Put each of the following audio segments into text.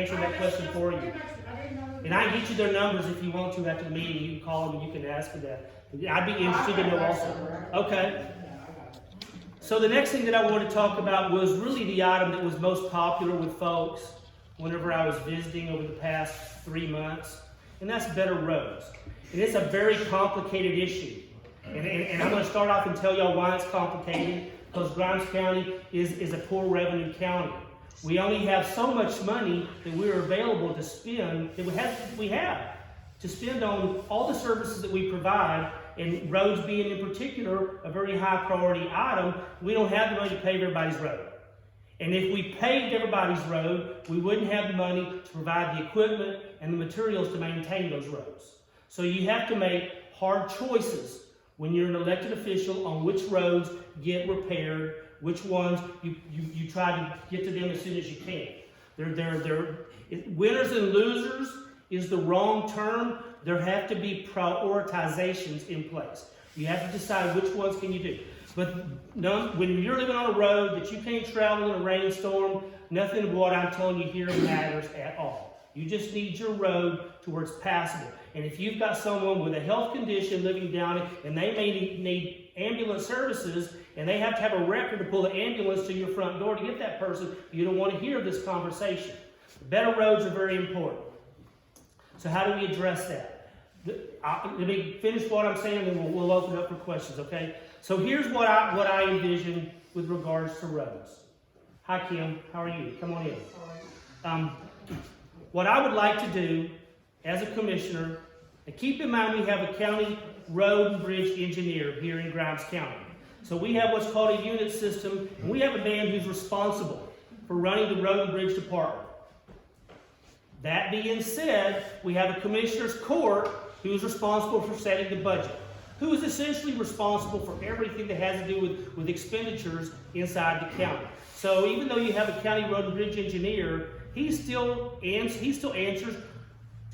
answer that question for you. And I can get you their numbers if you want to after the meeting. You can call them and you can ask for that. I'd be interested to know also. Okay. So the next thing that I wanted to talk about was really the item that was most popular with folks whenever I was visiting over the past 3 months, and that's better roads. And it's a very complicated issue. And I'm going to start off and tell y'all why it's complicated, because Grimes County is a poor revenue county. We only have so much money that we're available to spend, that we have to spend on all the services that we provide, and roads being in particular a very high priority item. We don't have the money to pave everybody's road. And if we paved everybody's road, we wouldn't have the money to provide the equipment and the materials to maintain those roads. So you have to make hard choices when you're an elected official on which roads get repaired, which ones you try to get to them as soon as you can. Winners and losers is the wrong term. There have to be prioritizations in place. You have to decide which ones can you do. But when you're living on a road that you can't travel in a rainstorm, nothing of what I'm telling you here matters at all. You just need your road to where it's passable. And if you've got someone with a health condition living down it, and they may need ambulance services, and they have to have a record to pull the ambulance to your front door to get that person, you don't want to hear this conversation. Better roads are very important. So how do we address that? Let me finish what I'm saying, and we'll open up for questions, okay? So here's what I envision with regards to roads. Hi, Kim. How are you? Come on in. What I would like to do as a commissioner, and keep in mind we have a county road and bridge engineer here in Grimes County. So we have what's called a unit system, and we have a man who's responsible for running the road and bridge department. That being said, we have a commissioner's court who is responsible for setting the budget, who is essentially responsible for everything that has to do with expenditures inside the county. So even though you have a county road and bridge engineer, he still answers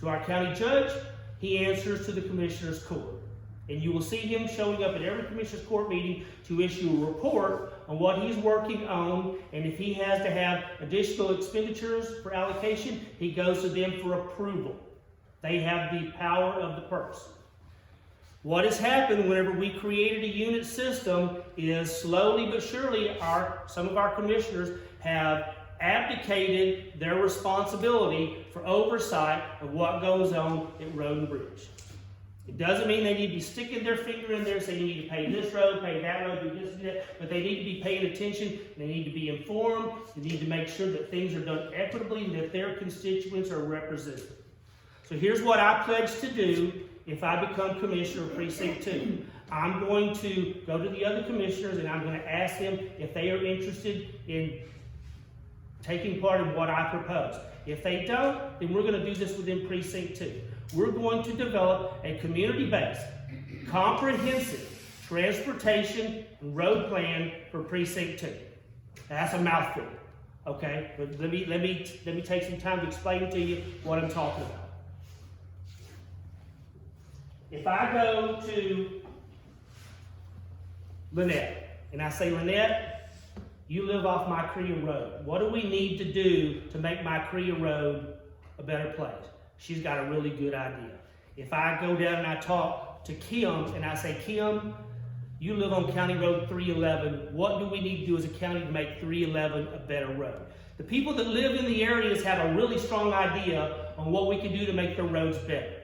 to our county judge. He answers to the commissioner's court. And you will see him showing up at every commissioner's court meeting to issue a report on what he's working on, and if he has to have additional expenditures for allocation, he goes to them for approval. They have the power of the purse. What has happened whenever we created a unit system is slowly but surely some of our commissioners have abdicated their responsibility for oversight of what goes on at Road and Bridge. It doesn't mean they need to be sticking their finger in there saying you need to pay this road, pay that road, do this, do that, but they need to be paying attention, they need to be informed, they need to make sure that things are done equitably and that their constituents are represented. So here's what I pledge to do if I become commissioner of Precinct 2. I'm going to go to the other commissioners and I'm going to ask them if they are interested in taking part in what I propose. If they don't, then we're going to do this within Precinct 2. We're going to develop a community-based, comprehensive transportation and road plan for Precinct 2. That's a mouthful, okay? But let me take some time to explain to you what I'm talking about. If I go to Lynette, and I say, Lynette, you live off my Korea Road. What do we need to do to make my Korea Road a better place? She's got a really good idea. If I go down and I talk to Kim and I say, Kim, you live on County Road 311. What do we need to do as a county to make 311 a better road? The people that live in the areas have a really strong idea on what we can do to make their roads better.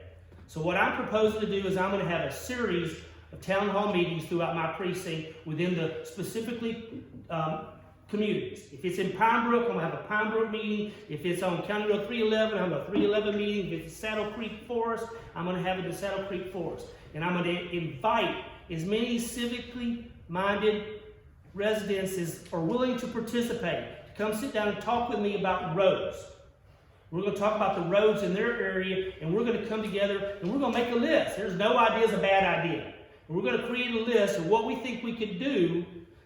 So what I'm proposing to do is I'm going to have a series of town hall meetings throughout my precinct within the specifically communities. If it's in Pine Brook, I'm going to have a Pine Brook meeting. If it's on County Road 311, I'm going to have a 311 meeting. If it's Saddle Creek Forest, I'm going to have it in Saddle Creek Forest. And I'm going to invite as many civically minded residents as are willing to participate to come sit down and talk with me about roads. We're going to talk about the roads in their area, and we're going to come together and we're going to make a list. There's no idea is a bad idea. We're going to create a list of what we think we could do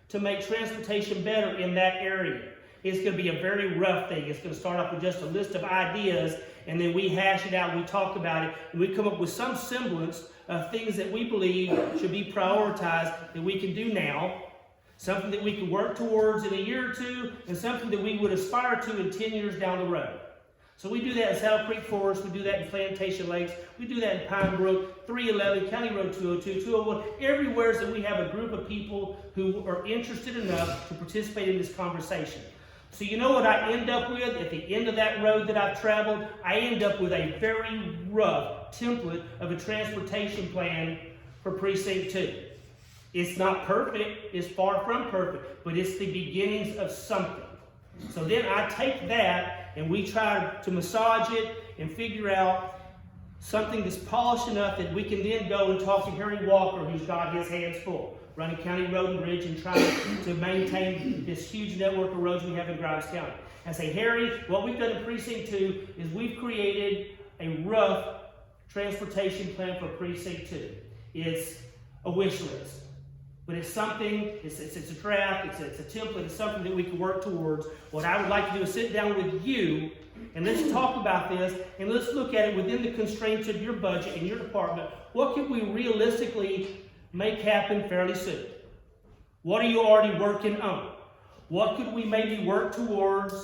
to make transportation better in that area. It's going to be a very rough thing. It's going to start off with just a list of ideas, and then we hash it out, we talk about it, and we come up with some semblance of things that we believe should be prioritized that we can do now, something that we can work towards in a year or two, and something that we would aspire to in 10 years down the road. So we do that in Saddle Creek Forest, we do that in Plantation Lakes, we do that in Pine Brook, 311, County Road 202, 201, everywhere that we have a group of people who are interested enough to participate in this conversation. So you know what I end up with at the end of that road that I've traveled? I end up with a very rough template of a transportation plan for Precinct 2. It's not perfect, it's far from perfect, but it's the beginnings of something. So then I take that and we try to massage it and figure out something that's polished enough that we can then go and talk to Harry Walker, who's got his hands full, running County Road and Bridge and trying to maintain this huge network of roads we have in Grimes County. I say, Harry, what we've done in Precinct 2 is we've created a rough transportation plan for Precinct 2. It's a wish list. But it's something, it's a draft, it's a template, it's something that we can work towards. What I would like to do is sit down with you and let's talk about this and let's look at it within the constraints of your budget and your department. What can we realistically make happen fairly soon? What are you already working on? What could we maybe work towards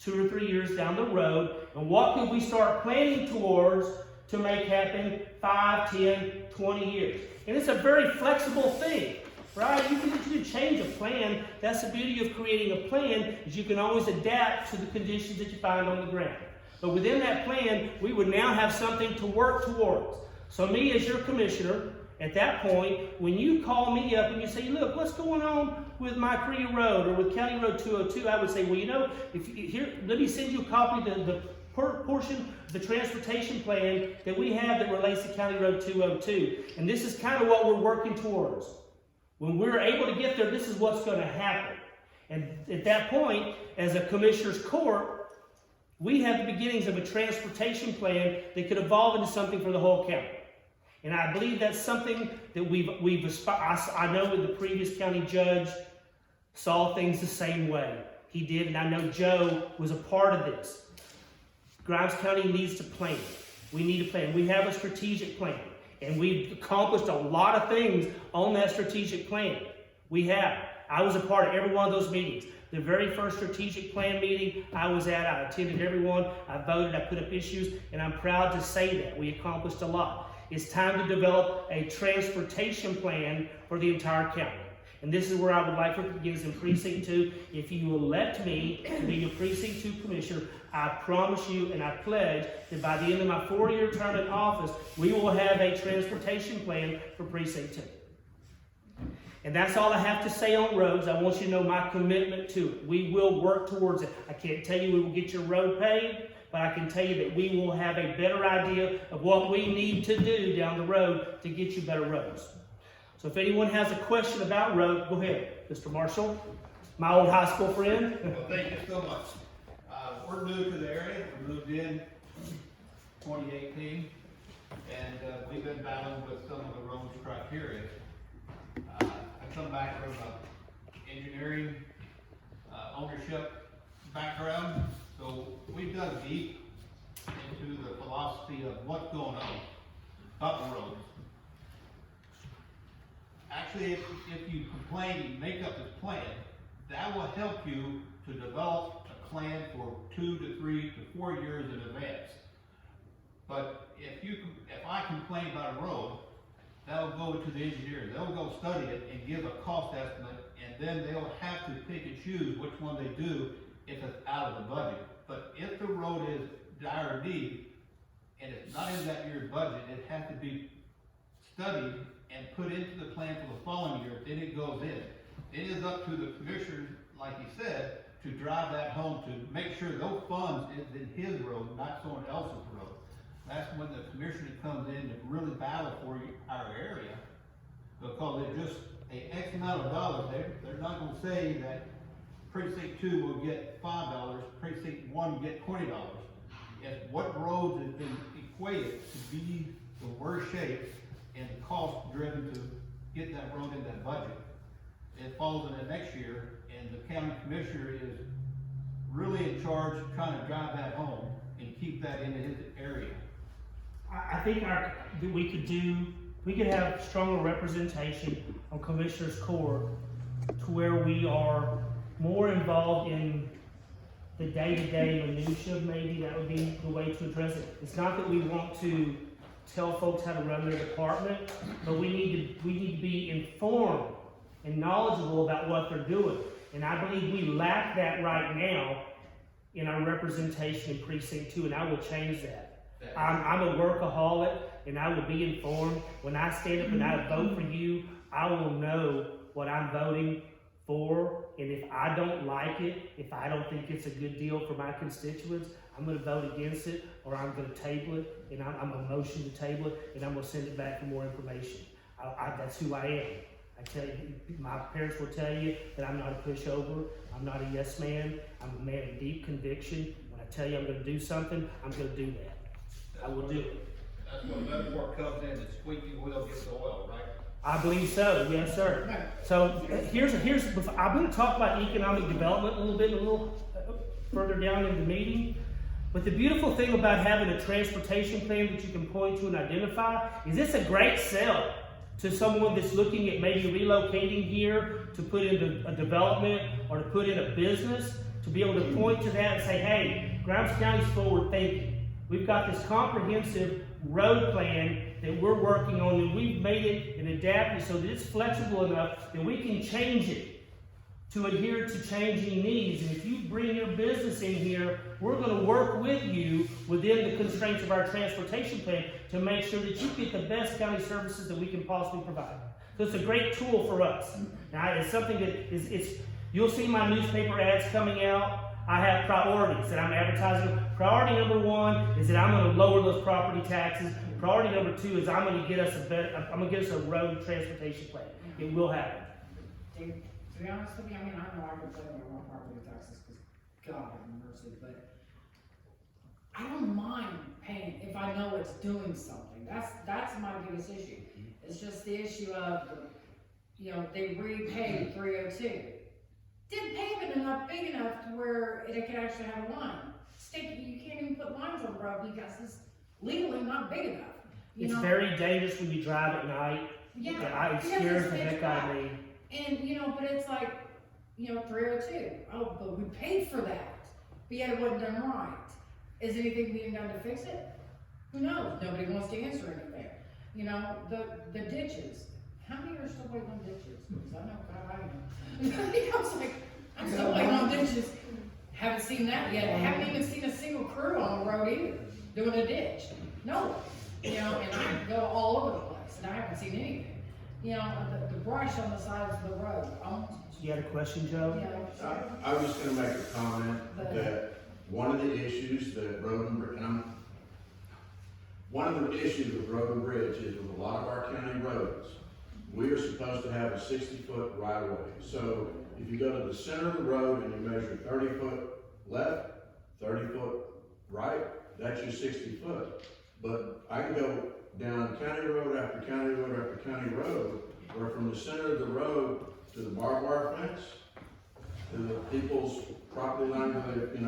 2 or 3 years down the road? And what could we start planning towards to make happen 5, 10, 20 years? And it's a very flexible thing, right? You can change a plan. That's the beauty of creating a plan, is you can always adapt to the conditions that you find on the ground. But within that plan, we would now have something to work towards. So me as your commissioner, at that point, when you call me up and you say, look, what's going on with my Cree Road or with County Road 202, I would say, well, you know, let me send you a copy of the portion of the transportation plan that we have that relates to County Road 202. And this is kind of what we're working towards. When we're able to get there, this is what's going to happen. And at that point, as a commissioner's court, we have the beginnings of a transportation plan that could evolve into something for the whole county. And I believe that's something that we've aspired. I know that the previous county judge saw things the same way. He did, and I know Joe was a part of this. Grimes County needs to plan. We need a plan. We have a strategic plan. And we've accomplished a lot of things on that strategic plan. We have. I was a part of every one of those meetings. The very first strategic plan meeting I was at, I attended every one. I voted, I put up issues, and I'm proud to say that. We accomplished a lot. It's time to develop a transportation plan for the entire county. And this is where I would like to begin in Precinct 2. If you will let me be your Precinct 2 Commissioner, I promise you and I pledge that by the end of my 4-year term in office, we will have a transportation plan for Precinct 2. And that's all I have to say on roads. I want you to know my commitment to it. We will work towards it. I can't tell you we will get your road paved, but I can tell you that we will have a better idea of what we need to do down the road to get you better roads. So if anyone has a question about road, go ahead, Mr. Marshall, my old high school friend. Well, thank you so much. We're new to the area. We moved in 2018, and we've been battling with some of the roads criteria. I come back from engineering, ownership background, so we've dug deep into the philosophy of what's going on about the roads. Actually, if you complain and make up this plan, that will help you to develop a plan for 2 to 3 to 4 years in advance. But if I complain about a road, that'll go to the engineers. They'll go study it and give a cost estimate, and then they'll have to pick and choose which one they do if it's out of the budget. But if the road is dire need and it's not in that year's budget, it has to be studied and put into the plan for the following year, then it goes in. It is up to the commissioners, like he said, to drive that home to make sure those funds is in his road, not someone else's road. That's when the commissioner comes in to really battle for our area, because it's just an X amount of dollars. They're not going to say that Precinct 2 will get $5, Precinct 1 will get $20. It's what roads has been equated to be the worst shape and the cost driven to get that road in that budget. It falls in the next year, and the county commissioner is really in charge of trying to drive that home and keep that in his area. I think we could have stronger representation on Commissioner's Court to where we are more involved in the day-to-day minutia, maybe that would be the way to address it. It's not that we want to tell folks how to run their department, but we need to be informed and knowledgeable about what they're doing. And I believe we lack that right now in our representation in Precinct 2, and I will change that. I'm a workaholic, and I will be informed. When I stand up and I vote for you, I will know what I'm voting for, and if I don't like it, if I don't think it's a good deal for my constituents, I'm going to vote against it, or I'm going to table it, and I'm going to motion to table it, and I'm going to send it back for more information. That's who I am. I tell you, my parents will tell you that I'm not a pushover. I'm not a yes man. I'm a man of deep conviction. When I tell you I'm going to do something, I'm going to do that. I will do it. That's when the metaphor comes in, the squeaky wheel gets the oil, right? I believe so, yes, sir. So here's. I'm going to talk about economic development a little further down in the meeting. But the beautiful thing about having a transportation plan that you can point to and identify is it's a great sell to someone that's looking at maybe relocating here to put into a development or to put in a business, to be able to point to that and say, hey, Grimes County's forward thinking. We've got this comprehensive road plan that we're working on, and we've made it and adapted so that it's flexible enough that we can change it to adhere to changing needs. And if you bring your business in here, we're going to work with you within the constraints of our transportation plan to make sure that you get the best county services that we can possibly provide. So it's a great tool for us. Now, it's something that you'll see my newspaper ads coming out. I have priorities that I'm advertising. Priority number 1 is that I'm going to lower those property taxes. Priority number 2 is I'm going to get us a road transportation plan. It will happen. To be honest with you, I mean, I know I can pay my own property taxes because God have mercy, but I don't mind paying if I know it's doing something. That's my biggest issue. It's just the issue of, they repaid 302. Didn't pave it enough, big enough to where it could actually have a line. State, you can't even put lines on the road because it's legally not big enough. It's very dangerous when you drive at night. Yeah, it scares the heck out of me. And, but it's like, 302. Oh, but we paid for that. But yet it wasn't done right. Is anything being done to fix it? Who knows? Nobody wants to answer anything. The ditches. How many are still waiting on ditches? Because I know, God, I am. I was like, I'm still waiting on ditches. Haven't seen that yet. Haven't even seen a single crew on the road either, doing a ditch. No. And I go all over the place, and I haven't seen anything. The brush on the sides of the road. You had a question, Joe? I was just going to make a comment that one of the issues that Road and Bridge is with a lot of our county roads, we are supposed to have a 60-foot right of way. So if you go to the center of the road and you measure 30 foot left, 30 foot right, that's your 60 foot. But I can go down county road after county road after county road, where from the center of the road to the barbed wire fence, to the people's property line where they,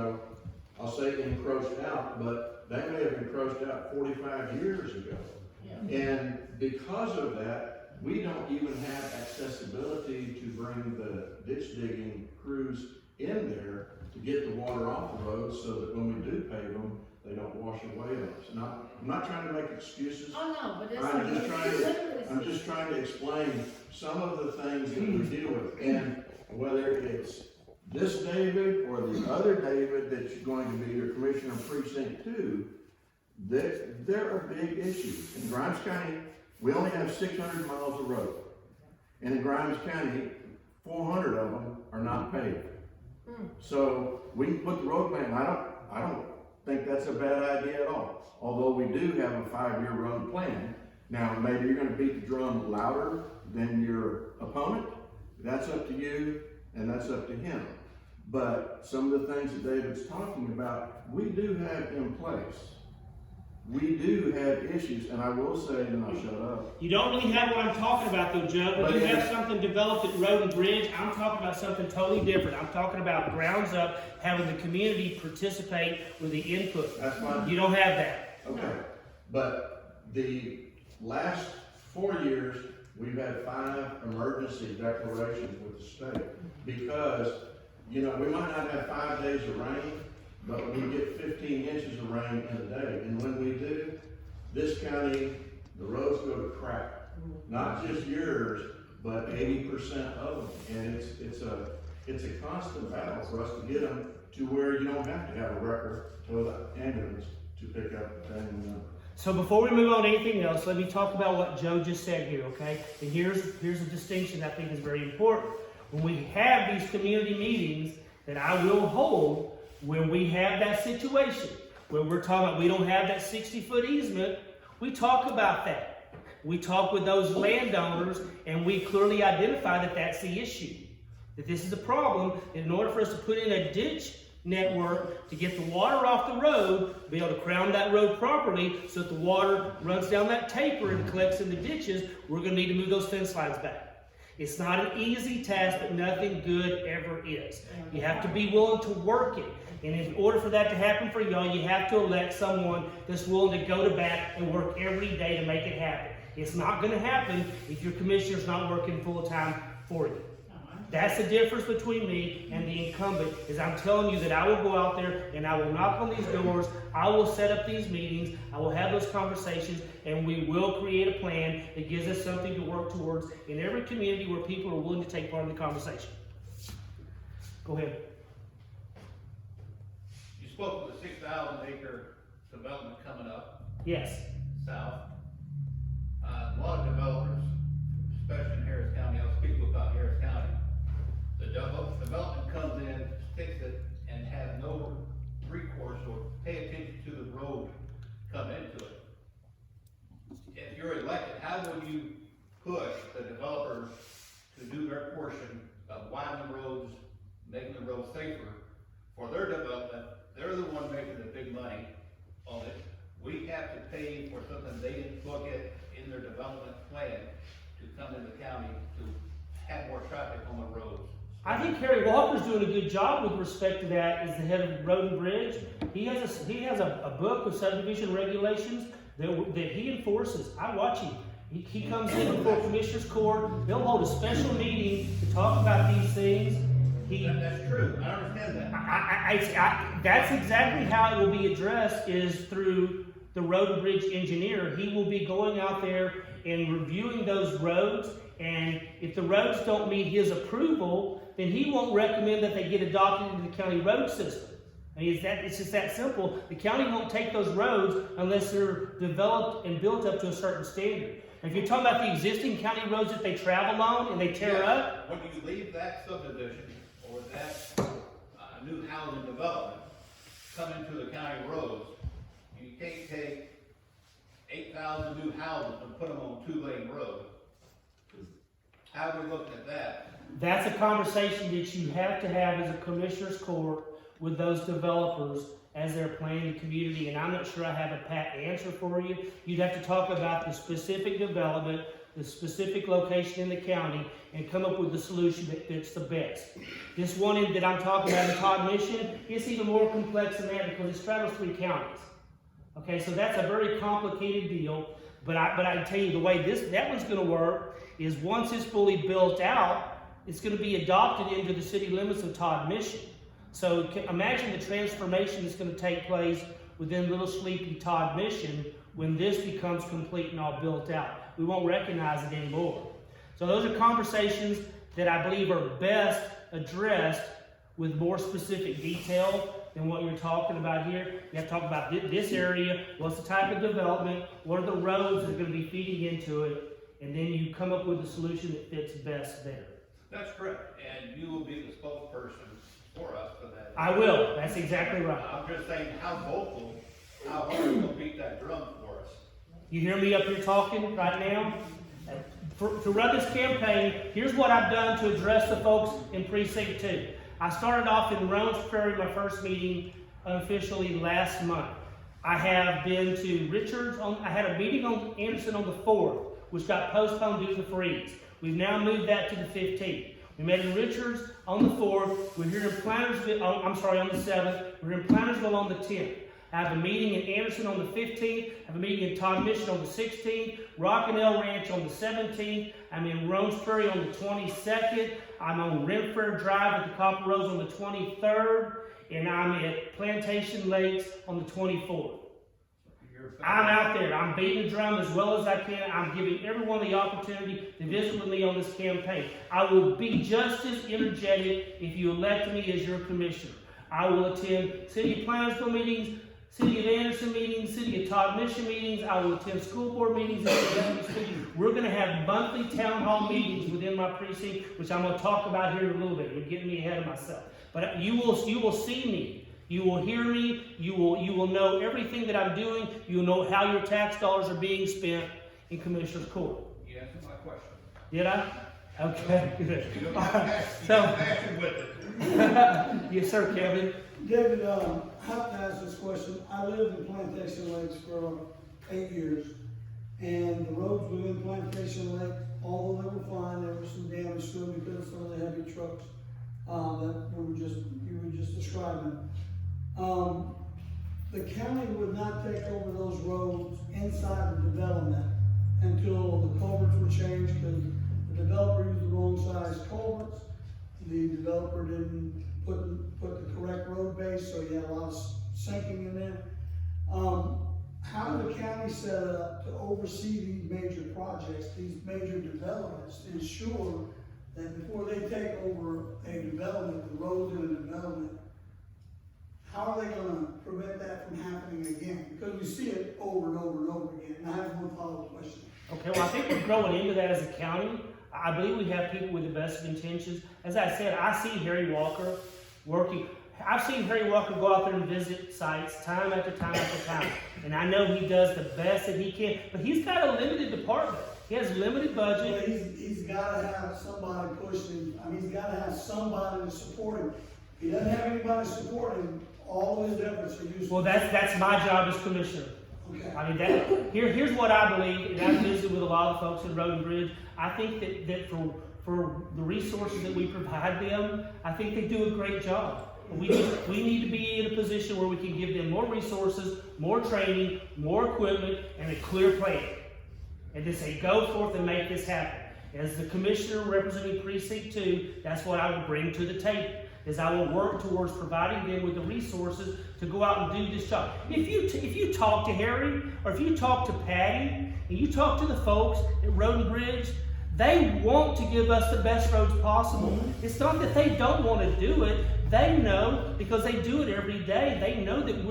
I'll say encroached out, but they may have encroached out 45 years ago. Yeah. And because of that, we don't even have accessibility to bring the ditch digging crews in there to get the water off the road so that when we do pave them, they don't wash away on us. Now, I'm not trying to make excuses. Oh no, but I'm just trying to explain some of the things that we deal with, and whether it's this David or the other David that's going to be your commissioner of precinct 2, there are big issues. In Grimes County, we only have 600 miles of road, and in Grimes County, 400 of them are not paved. So we can put the road plan. I don't think that's a bad idea at all. Although we do have a 5-year road plan. Now, maybe you're going to beat the drum louder than your opponent. That's up to you, and that's up to him. But some of the things that David's talking about, we do have in place. We do have issues, and I will say, and I'll shut up. You don't really have what I'm talking about, though, Joe. When you have something developed at Road and Bridge, I'm talking about something totally different. I'm talking about grounds up, having the community participate with the input. That's fine. You don't have that. Okay, but the last 4 years, we've had 5 emergency declarations with the state because you know, we might not have 5 days of rain, but we get 15 inches of rain in a day. And when we do, this county, the roads go to crap. Not just yours, but 80% of them. And it's a constant battle for us to get them to where you don't have to have a wrecker tow the ambulance to pick up the family member. So before we move on to anything else, let me talk about what Joe just said here, okay? And here's a distinction I think is very important. When we have these community meetings that I will hold, when we have that situation, where we're talking about we don't have that 60-foot easement, we talk about that. We talk with those landowners, and we clearly identify that that's the issue. That this is a problem, and in order for us to put in a ditch network to get the water off the road, be able to crown that road properly so that the water runs down that taper and collects in the ditches, we're going to need to move those fence lines back. It's not an easy task, but nothing good ever is. You have to be willing to work it. And in order for that to happen for y'all, you have to elect someone that's willing to go to bat and work every day to make it happen. It's not going to happen if your commissioner's not working full time for you. That's the difference between me and the incumbent, is I'm telling you that I will go out there and I will knock on these doors, I will set up these meetings, I will have those conversations, and we will create a plan that gives us something to work towards in every community where people are willing to take part in the conversation. Go ahead. You spoke of the 6,000 acre development coming up Yes. south. A lot of developers, especially in Harris County, I'll speak about Harris County. The development comes in, sticks it, and has no recourse or pay attention to the road coming into it. If you're elected, how will you push the developers to do their portion of widening roads, making the roads safer for their development? They're the one making the big money on it. We have to pay for something they didn't look at in their development plan to come in the county to have more traffic on the roads. I think Kerry Walker's doing a good job with respect to that as the head of Road and Bridge. He has a book with subdivision regulations that he enforces. I watch him. He comes in before Commissioner's Court. They'll hold a special meeting to talk about these things. That's true. I understand that. That's exactly how it will be addressed, is through the Road and Bridge engineer. He will be going out there and reviewing those roads, and if the roads don't meet his approval, then he won't recommend that they get adopted into the county road system. I mean, it's just that simple. The county won't take those roads unless they're developed and built up to a certain standard. And if you're talking about the existing county roads that they travel on and they tear up, when you leave that subdivision or that new housing development come into the county roads, you can't take 8,000 new houses and put them on a 2-lane road. How are we looking at that? that's a conversation that you have to have as a commissioner's court with those developers as they're planning the community, and I'm not sure I have a pat answer for you. You'd have to talk about the specific development, the specific location in the county, and come up with the solution that fits the best. This one that I'm talking about in Todd Mission, it's even more complex than that because it straddles 3 counties. Okay, so that's a very complicated deal, but I tell you the way that one's going to work is once it's fully built out, it's going to be adopted into the city limits of Todd Mission. So imagine the transformation that's going to take place within Little Sleepy Todd Mission when this becomes complete and all built out. We won't recognize it anymore. So those are conversations that I believe are best addressed with more specific detail than what you're talking about here. You have to talk about this area, what's the type of development, what are the roads that are going to be feeding into it, and then you come up with a solution that fits best there. That's correct, and you will be the spokesperson for us for that. I will, that's exactly right. I'm just saying, how vocal, how hard are you going to beat that drum for us? You hear me up here talking right now? To run this campaign, here's what I've done to address the folks in Precinct 2. I started off in Roans Prairie, my first meeting unofficially last month. I have been to Richards, I had a meeting on Anderson on the 4th, which got postponed due to the freeze. We've now moved that to the 15th. We met in Richards on the 4th, we're here in Plantersville, on the 7th, we're in Plantersville on the 10th. I have a meeting in Anderson on the 15th, I have a meeting in Todd Mission on the 16th, Rock and El Ranch on the 17th, I'm in Roans Prairie on the 22nd, I'm on Renfrew Drive at the Copper Rose on the 23rd, and I'm at Plantation Lakes on the 24th. I'm out there. I'm beating the drum as well as I can. I'm giving everyone the opportunity to visit with me on this campaign. I will be just as energetic if you elect me as your commissioner. I will attend City of Plantersville meetings, City of Anderson meetings, City of Todd Mission meetings. I will attend school board meetings. We're going to have monthly town hall meetings within my precinct, which I'm going to talk about here in a little bit. You're getting me ahead of myself. But you will see me. You will hear me. You will know everything that I'm doing. You'll know how your tax dollars are being spent in Commissioner's Court. You answered my question. Did I? Okay, good. You don't have to So- passion with it. Yes, sir, Kevin. David, I have to ask this question. I lived in Plantation Lakes for 8 years, and the roads within Plantation Lake, although they were fine, there was some damage to them because of some of the heavy trucks that you were just describing. The county would not take over those roads inside the development until the culverts were changed, because the developer used the wrong size culverts. The developer didn't put the correct road base, so you had a lot of sinking in there. How did the county set up to oversee these major projects, these major developments, to ensure that before they take over a development, the roads in a development, how are they gonna prevent that from happening again? Because we see it over and over and over again. And I have one follow-up question. Okay, well, I think we're growing into that as a county. I believe we have people with the best of intentions. As I said, I see Harry Walker working. I've seen Harry Walker go out there and visit sites time after time after time. And I know he does the best that he can, but he's got a limited department. He has limited budget. Well, he's gotta have somebody pushing him. I mean, he's gotta have somebody to support him. If he doesn't have anybody to support him, all of his efforts are useless. Well, that's my job as commissioner. Okay. I mean, here's what I believe, and I've visited with a lot of folks in Road and Bridge. I think that for the resources that we provide them, I think they do a great job. We need to be in a position where we can give them more resources, more training, more equipment, and a clear plan. And to say, go forth and make this happen. As the commissioner representing Precinct 2, that's what I will bring to the table. Is I will work towards providing them with the resources to go out and do this job. If you talk to Harry, or if you talk to Patty, and you talk to the folks at Road and Bridge, they want to give us the best roads possible. It's not that they don't want to do it. They know, because they do it every day, they know that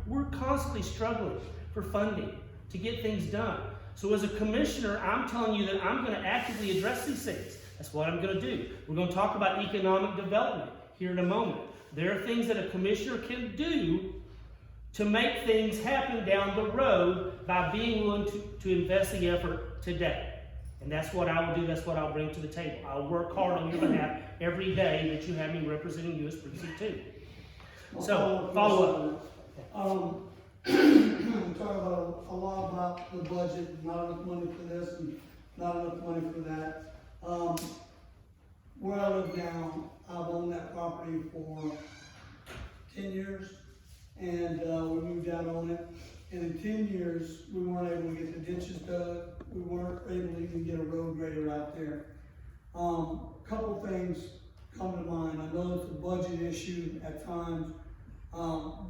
we're constantly struggling for funding to get things done. So as a commissioner, I'm telling you that I'm going to actively address these things. That's what I'm going to do. We're going to talk about economic development here in a moment. There are things that a commissioner can do to make things happen down the road by being willing to invest the effort today. And that's what I will do. That's what I'll bring to the table. I'll work hard on your behalf every day that you have me representing you as Precinct 2. So, follow up. We talk about a lot about the budget, not enough money for this and not enough money for that. Where I live now, I've owned that property for 10 years, and we moved out on it. And in 10 years, we weren't able to get the ditches dug. We weren't able to even get a road grader out there. Couple things come to mind. I know it's a budget issue at times.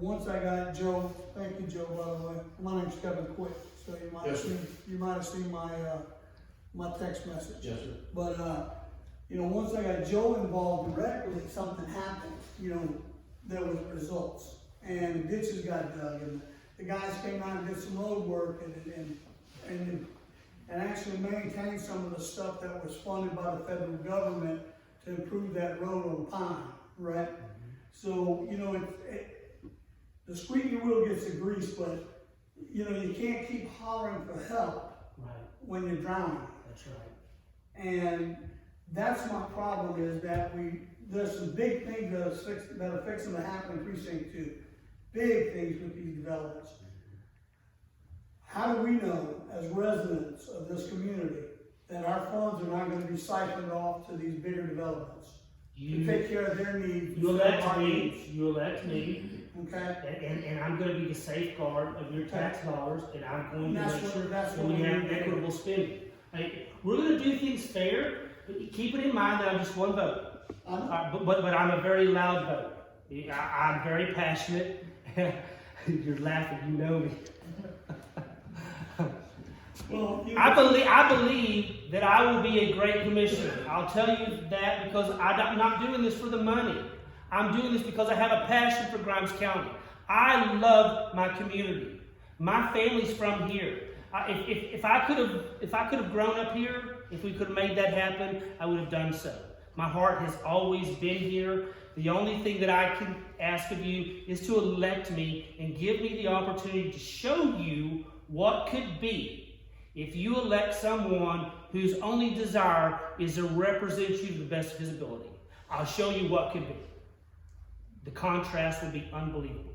Once I got Joe, thank you, Joe, by the way. My name's Kevin Quick, so you might Yes, have seen my text message. Yes, sir. But once I got Joe involved directly, something happened. There was results, and the ditches got dug, and the guys came out and did some road work, and actually maintained some of the stuff that was funded by the federal government to improve that road on Pine, right? So, the squeaky wheel gets the grease, but, you can't keep hollering for help Right. when you're drowning. That's right. And that's my problem, is that there's some big things that are fixing to happen in Precinct 2. Big things with these developments. How do we know, as residents of this community, that our funds are not going to be siphoned off to these bigger developments to take care of their needs? You elect me. You elect me. Okay. And I'm going to be the safeguard of your tax dollars, and I'm going to That's make what- sure that's that what we we have need to do. equitable spending. We're going to do things fair, Keep it in mind that I'm just one vote. I'm- But I'm a very loud vote. I'm very passionate. You're laughing, you know me. Well, I believe that I will be a great commissioner. I'll tell you that because I'm not doing this for the money. I'm doing this because I have a passion for Grimes County. I love my community. My family's from here. If I could have grown up here, if we could have made that happen, I would have done so. My heart has always been here. The only thing that I can ask of you is to elect me and give me the opportunity to show you what could be if you elect someone whose only desire is to represent you to the best of his ability. I'll show you what could be. The contrast would be unbelievable.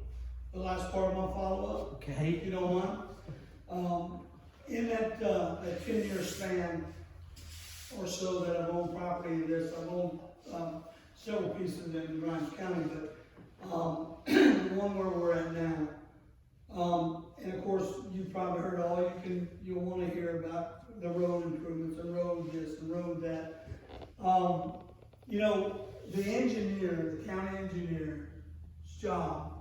the last part of my follow-up, Okay? if you don't mind. In that 10-year span or so that I've owned property in this, I've owned several pieces in Grimes County, but the one where we're at now, and of course, you've probably heard you'll want to hear about the road improvements, the road this, the road that. You know, the county engineer's job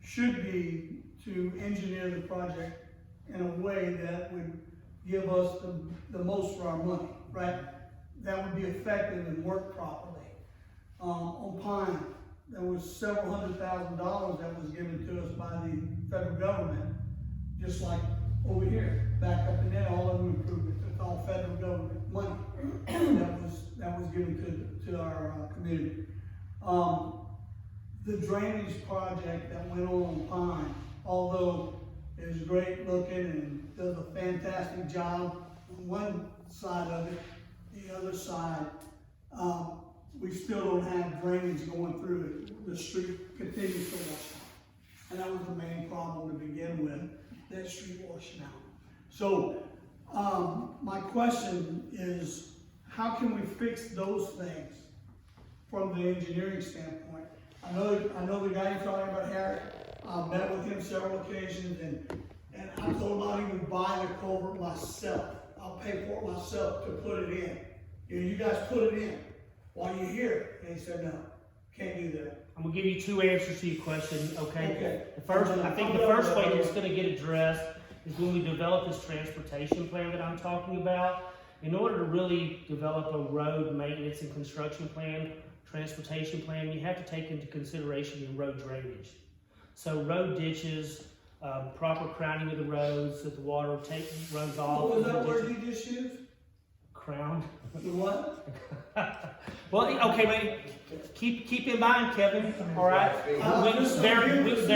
should be to engineer the project in a way that would give us the most for our money, right? That would be effective and work properly. On Pine, there was several $100,000 that was given to us by the federal government, just like over here, back up in there, all of them improvements, it's all federal government money that was given to our community. The drainage project that went on Pine, although it was great looking and does a fantastic job on one side of it, the other side, we still don't have drainage going through it. The street continues to wash out. And that was the main problem to begin with, that street washing out. So, my question is, how can we fix those things from the engineering standpoint? I know the guy you're talking about, Harry. I met with him several occasions, and I told him I'll even buy the culvert myself. I'll pay for it myself to put it in. You guys put it in while you're here. And he said, no, can't do that. I'm gonna give you two answers to your question, okay? Okay. I think the first way that it's gonna get addressed is when we develop this transportation plan that I'm talking about. In order to really develop a road maintenance and construction plan, transportation plan, you have to take into consideration your road drainage. So road ditches, proper crowning of the roads, that the water runs off. What was of that the word ditches. you just used? Crowned. The what? Well, okay, but keep in mind, Kevin, all right? There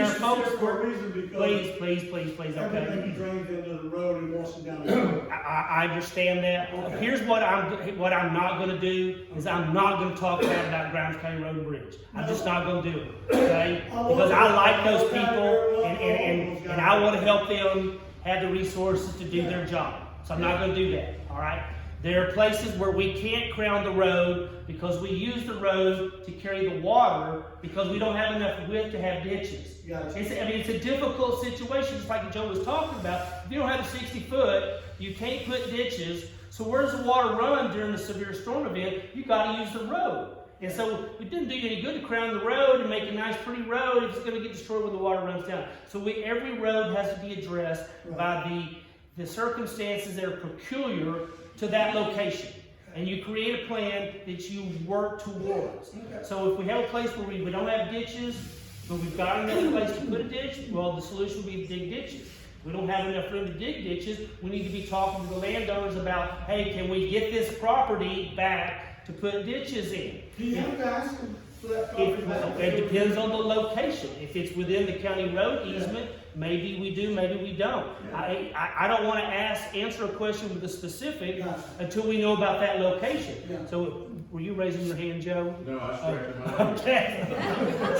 are folks, for a reason because please, okay? everything drains into the road and washes down the road. I understand that. Okay. Here's what I'm not gonna do, is I'm not gonna talk bad about Grimes County Road and Bridge. I'm just not gonna do it, okay? Because I like those people, and I wanna help them have the resources to do their job. So I'm not gonna do that, all right? There are places where we can't crown the road because we use the road to carry the water because we don't have enough width to have ditches. Gotcha. It's a difficult situation, just like Joe was talking about. If you don't have a 60-foot, you can't put ditches. So where does the water run during the severe storm event? You got to use the road. And so it didn't do you any good to crown the road and make a nice, pretty road if it's going to get destroyed when the water runs down. So every road has to be addressed by the circumstances that are peculiar to that location. And you create a plan that you work towards. Okay. So if we have a place where we don't have ditches, but we've got enough place to put a ditch, well, the solution would be to dig ditches. If we don't have enough room to dig ditches, we need to be talking to the landowners about, hey, can we get this property back to put ditches in? Do you have to ask them for that property back? It depends on the location. If it's within the county road easement, maybe we do, maybe we don't. Yeah. I don't want to answer a question with a specific Gotcha. until we know about that location. Yeah. So, were you raising your hand, Joe? No, I stretched my. Okay.